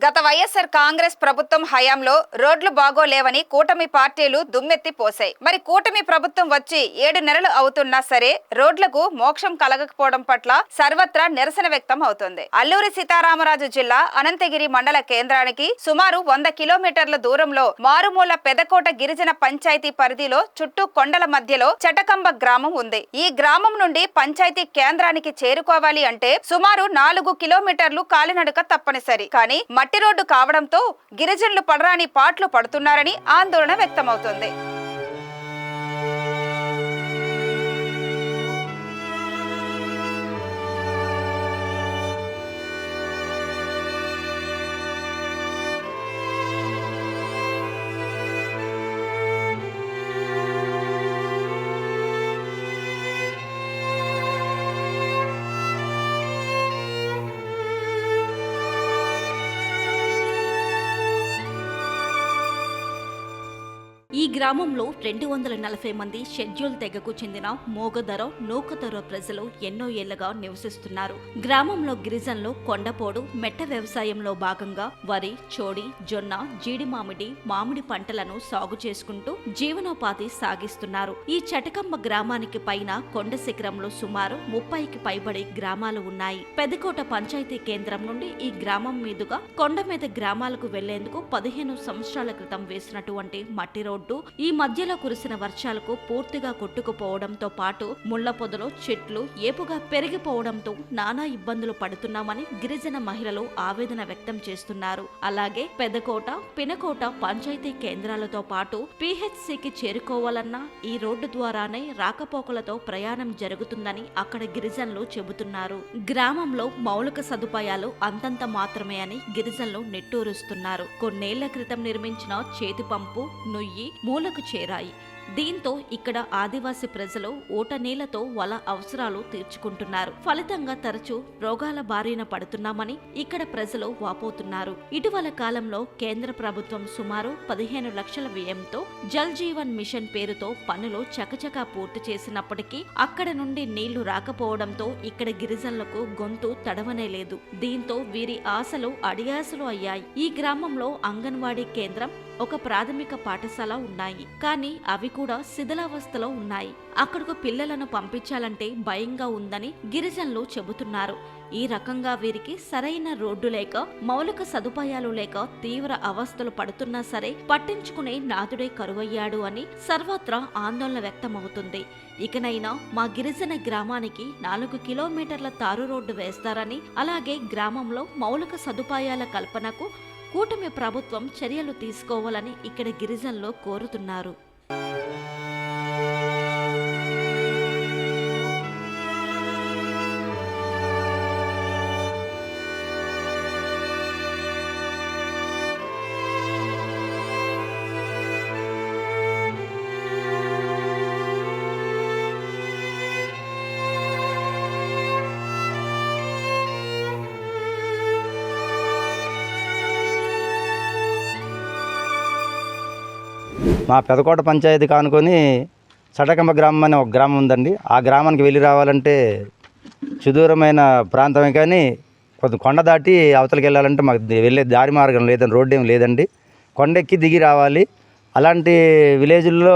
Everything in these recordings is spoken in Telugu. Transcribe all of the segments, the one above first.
గత వైఎస్ఆర్ కాంగ్రెస్ ప్రభుత్వం హయాంలో రోడ్లు బాగోలేవని కూటమి పార్టీలు దుమ్మెత్తి పోసాయి. మరి కూటమి ప్రభుత్వం వచ్చి 7 నెలలు అవుతున్నా సరే రోడ్లకు మోక్షం కలగకపోవడం పట్ల సర్వత్రా నిరసన వ్యక్తం అవుతుంది. అల్లూరి సీతారామరాజు జిల్లా అనంతగిరి మండల కేంద్రానికి సుమారు 100 కిలోమీటర్ల దూరంలో మారుమూల పెదకోట గిరిజన పంచాయతీ పరిధిలో చుట్టూ కొండల మధ్యలో చటకంబ గ్రామం ఉంది. ఈ గ్రామం నుండి పంచాయతీ కేంద్రానికి చేరుకోవాలి అంటే సుమారు 4 కిలోమీటర్లు కాలినడక తప్పనిసరి. కానీ మట్టి రోడ్డు కావడంతో గిరిజనులు పడరాని పాట్లు పడుతున్నారని ఆందోళన వ్యక్తమవుతోంది. ఈ గ్రామంలో 240 మంది షెడ్యూల్ తెగకు చెందిన మోగదర నూకదర ప్రజలు ఎన్నో ఏళ్లుగా నివసిస్తున్నారు. గ్రామంలో గిరిజనులు కొండపోడు మెట్ట వ్యవసాయంలో భాగంగా వరి, చోడి, జొన్న, జీడి మామిడి పంటలను సాగు చేసుకుంటూ జీవనోపాధి సాగిస్తున్నారు. ఈ చటకంబ గ్రామానికి పైన కొండ శిఖరంలో సుమారు 30కి పైబడి గ్రామాలు ఉన్నాయి. పెదకోట పంచాయతీ కేంద్రం నుండి ఈ గ్రామం మీదుగా కొండ మీద గ్రామాలకు వెళ్లేందుకు 15 సంవత్సరాల క్రితం వేసినటువంటి మట్టి రోడ్డు ఈ మధ్యలో కురిసిన వర్షాలకు పూర్తిగా కొట్టుకుపోవడంతో పాటు ముళ్ల పొదలో చెట్లు ఏపుగా పెరిగిపోవడంతో నానా ఇబ్బందులు పడుతున్నామని గిరిజన మహిళలు ఆవేదన వ్యక్తం చేస్తున్నారు. అలాగే పెదకోట, పినకోట పంచాయతీ కేంద్రాలతో పాటు పిహెచ్సికి చేరుకోవాలన్నా ఈ రోడ్డు ద్వారానే రాకపోకలతో ప్రయాణం జరుగుతుందని అక్కడ గిరిజనులు చెబుతున్నారు. గ్రామంలో మౌలిక సదుపాయాలు అంతంత మాత్రమే అని గిరిజనులు నిట్టూరుస్తున్నారు. కొన్నేళ్ల క్రితం నిర్మించిన చేతి పంపు, నుయ్యి మూలకు చేరాయి. దీంతో ఇక్కడ ఆదివాసీ ప్రజలు ఊట నీళ్లతో వాళ్ళ అవసరాలు తీర్చుకుంటున్నారు. ఫలితంగా తరచూ రోగాల బారిన పడుతున్నామని ఇక్కడ ప్రజలు వాపోతున్నారు. ఇటీవల కాలంలో కేంద్ర ప్రభుత్వం సుమారు 15 లక్షల వ్యయంతో జల్ జీవన్ మిషన్ పేరుతో పనులు చకచకా పూర్తి చేసినప్పటికీ అక్కడ నుండి నీళ్లు రాకపోవడంతో ఇక్కడ గిరిజనులకు గొంతు తడవనే లేదు. దీంతో వీరి ఆశలు అడియాసలు అయ్యాయి. ఈ గ్రామంలో అంగన్వాడీ కేంద్రం, ఒక ప్రాథమిక పాఠశాల ఉన్నాయి. కానీ అవి కూడా శిథిలావస్థలో ఉన్నాయి. అక్కడకు పిల్లలను పంపించాలంటే భయంగా ఉందని గిరిజనులు చెబుతున్నారు. ఈ రకంగా వీరికి సరైన రోడ్డు లేక, మౌలిక సదుపాయాలు లేక తీవ్ర అవస్థలు పడుతున్నా సరే పట్టించుకునే నాథుడే కరువయ్యాడు అని సర్వత్రా ఆందోళన వ్యక్తమవుతుంది. ఇకనైనా మా గిరిజన గ్రామానికి 4 కిలోమీటర్ల తారు రోడ్డు వేస్తారని, అలాగే గ్రామంలో మౌలిక సదుపాయాల కల్పనకు కూటమి ప్రభుత్వం చర్యలు తీసుకోవాలని ఇక్కడ గిరిజనులు కోరుతున్నారు. మా పెదకోట పంచాయతీ కానుకొని చటకంబ గ్రామం అనే ఒక గ్రామం ఉందండి. ఆ గ్రామానికి వెళ్ళి రావాలంటే సుదూరమైన ప్రాంతమే, కానీ కొంత కొండ దాటి అవతలకి వెళ్ళాలంటే మాకు వెళ్ళే దారి మార్గం లేదండి, రోడ్డు ఏం లేదండి. కొండెక్కి దిగి రావాలి. అలాంటి విలేజ్ల్లో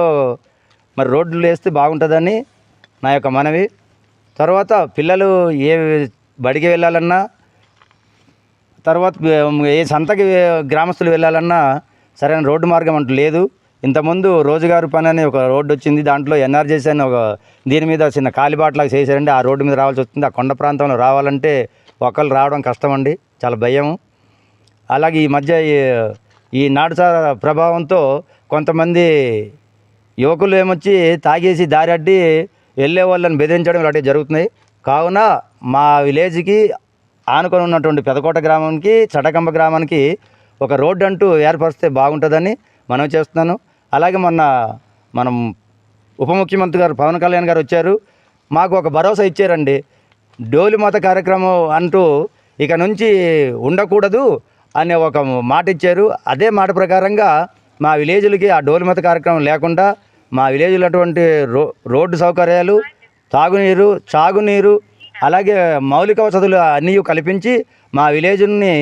మరి రోడ్లు వేస్తే బాగుంటుందని నా యొక్క మనవి. తర్వాత పిల్లలు ఏ బడికి వెళ్ళాలన్నా, తర్వాత ఏ సంతకి గ్రామస్తులు వెళ్ళాలన్నా సరైన రోడ్డు మార్గం అంటూ లేదు. ఇంతకుముందు రోజుగారు పని అని ఒక రోడ్డు వచ్చింది, దాంట్లో ఎన్ఆర్జేసీ అని ఒక దీని మీద చిన్న కాలిబాట్లాగా చేశారండి. ఆ రోడ్డు మీద రావాల్సి వస్తుంది. ఆ కొండ ప్రాంతంలో రావాలంటే ఒకళ్ళు రావడం కష్టమండి, చాలా భయం. అలాగే ఈ మధ్య ఈ నాటుసార ప్రభావంతో కొంతమంది యువకులు ఏమొచ్చి తాగేసి దారి అడ్డి వెళ్ళే వాళ్ళని బెదిరించడం ఇలాంటివి జరుగుతున్నాయి. కావున మా విలేజ్కి ఆనుకొని ఉన్నటువంటి పెదకోట గ్రామానికి, చటకంబ గ్రామానికి ఒక రోడ్డు అంటూ ఏర్పరిస్తే బాగుంటుందని మనం చేస్తున్నాను. అలాగే మొన్న మనం ఉప ముఖ్యమంత్రి గారు పవన్ కళ్యాణ్ గారు వచ్చారు, మాకు ఒక భరోసా ఇచ్చారండి. డోలి మత కార్యక్రమం అంటూ ఇక నుంచి ఉండకూడదు అనే ఒక మాట ఇచ్చారు. అదే మాట ప్రకారంగా మా విలేజ్లకి ఆ డోలి మత కార్యక్రమం లేకుండా మా విలేజ్లో అటువంటి రోడ్డు సౌకర్యాలు, తాగునీరు, చాగునీరు, అలాగే మౌలిక వసతులు అన్నీ కల్పించి మా విలేజ్ని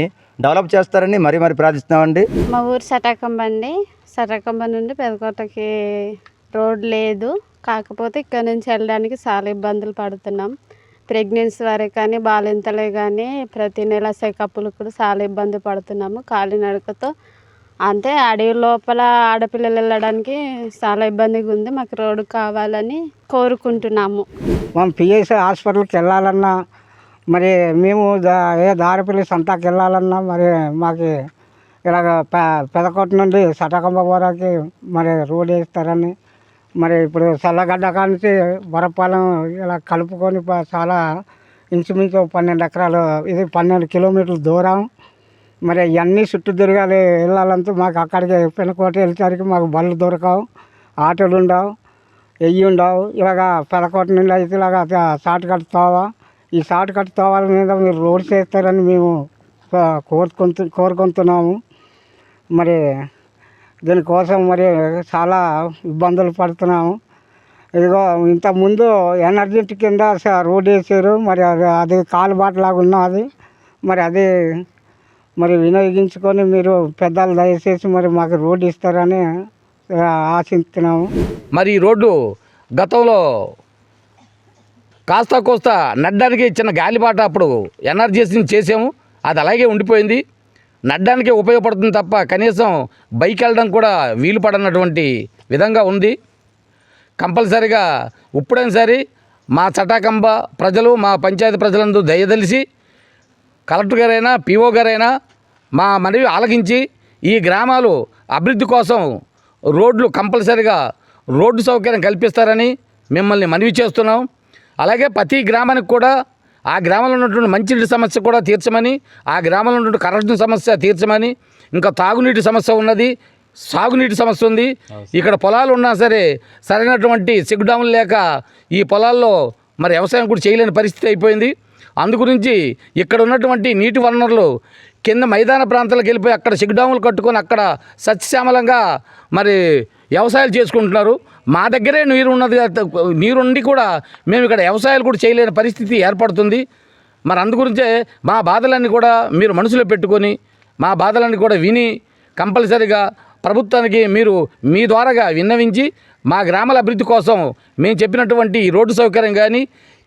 డెవలప్ చేస్తారని మరీ ప్రార్థిస్తున్నామండి. మా ఊరు సటాకంబ అండి. సటాకంబ నుండి పెదకోటకి రోడ్ లేదు. కాకపోతే ఇక్కడ నుంచి వెళ్ళడానికి చాలా ఇబ్బందులు పడుతున్నాం. ప్రెగ్నెన్సీ వారికి కానీ బాలింతలే కానీ ప్రతి నెల చెకప్లు కూడా చాలా ఇబ్బంది పడుతున్నాము. కాలినడకతో అంటే అడవి లోపల ఆడపిల్లలు వెళ్ళడానికి చాలా ఇబ్బందిగా ఉంది. మాకు రోడ్డు కావాలని కోరుకుంటున్నాము. మనం పిఎస్ఐ హాస్పిటల్కి వెళ్ళాలన్నా మరి మేము ఏ దారిపల్లి సంతాకి వెళ్ళాలన్నా మరి మాకు ఇలాగ పెదకోట నుండి సటకంబ వరకు మరి రోడ్ వేస్తారని మరి ఇప్పుడు చల్లగడ్డ కానించి వరపాలెం ఇలా కలుపుకొని చాలా ఇంచుమించు 12 ఎకరాలు, ఇది 12 కిలోమీటర్ల దూరం. మరి ఇవన్నీ చుట్టూ తిరగాలి వెళ్ళాలంటే మాకు అక్కడికి పెదకోట వెళ్ళేసరికి మాకు బళ్ళు దొరకవు, ఆటోలు ఉండవు, ఉండవు. ఇలాగ పెదకోట నుండి అయితే ఇలాగ షార్ట్ కట్ తోవ, ఈ షార్ట్ కట్ తోవాల మీద మీరు రోడ్ చేస్తారని మేము కోరుకుంటున్నాము. మరి దీనికోసం మరి చాలా ఇబ్బందులు పడుతున్నాము. ఇదిగో ఇంతకుముందు ఎనర్జెటిక్ కింద రోడ్ వేసారు. మరి అది కాలుబాటలాగా ఉన్నది. మరి అది మరి వినియోగించుకొని మీరు పెద్దలు దయచేసి మరి మాకు రోడ్డు ఇస్తారని ఆశిస్తున్నాము. మరి ఈ రోడ్డు గతంలో కాస్త కోస్త నడ్డానికి చిన్న గాలిబాట అప్పుడు ఎనర్జీని చేసాము, అది అలాగే ఉండిపోయింది. నడ్డానికి ఉపయోగపడుతుంది తప్ప కనీసం బైక్ వెళ్ళడం కూడా వీలు పడనటువంటి విధంగా ఉంది. కంపల్సరిగా ఇప్పుడైనా సరే మా చటాకంబ ప్రజలు, మా పంచాయతీ ప్రజలందరూ దయదలిసి కలెక్టర్ గారైనా పిఓ గారైనా మా మనవి ఆలకించి ఈ గ్రామాలు అభివృద్ధి కోసం రోడ్లు కంపల్సరిగా రోడ్డు సౌకర్యం కల్పిస్తారని మిమ్మల్ని మనవి చేస్తున్నాం. అలాగే ప్రతి గ్రామానికి కూడా ఆ గ్రామంలో ఉన్నటువంటి మంచినీటి సమస్య కూడా తీర్చమని, ఆ గ్రామంలో ఉన్నటువంటి కరెంటు సమస్య తీర్చమని, ఇంకా తాగునీటి సమస్య ఉన్నది, సాగునీటి సమస్య ఉంది. ఇక్కడ పొలాలు ఉన్నా సరే సరైనటువంటి చెక్ డ్యాములు లేక ఈ పొలాల్లో మరి వ్యవసాయం కూడా చేయలేని పరిస్థితి అయిపోయింది. అందుగురించి ఇక్కడ ఉన్నటువంటి నీటి వనరులు కింద మైదాన ప్రాంతాలకు వెళ్ళిపోయి అక్కడ చెక్ డ్యాములు కట్టుకొని అక్కడ సస్యశ్యామలంగా మరి వ్యవసాయాలు చేసుకుంటున్నారు. మా దగ్గరే నీరుండి కూడా మేము ఇక్కడ వ్యవసాయాలు కూడా చేయలేని పరిస్థితి ఏర్పడుతుంది. మరి అందుగురించే మా బాధలన్నీ కూడా మీరు మనసులో పెట్టుకొని మా బాధలన్నీ కూడా విని కంపల్సరిగా ప్రభుత్వానికి మీరు మీ ద్వారాగా విన్నవించి మా గ్రామాల అభివృద్ధి కోసం మేము చెప్పినటువంటి ఈ రోడ్డు సౌకర్యం కానీ,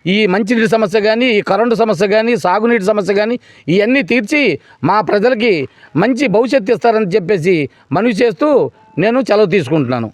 ఈ మంచినీటి సమస్య కానీ, ఈ కరెంటు సమస్య కానీ, సాగునీటి సమస్య కానీ ఇవన్నీ తీర్చి మా ప్రజలకి మంచి భవిష్యత్తు ఇస్తారని చెప్పేసి మనవి చేస్తూ నేను సెలవు తీసుకుంటున్నాను.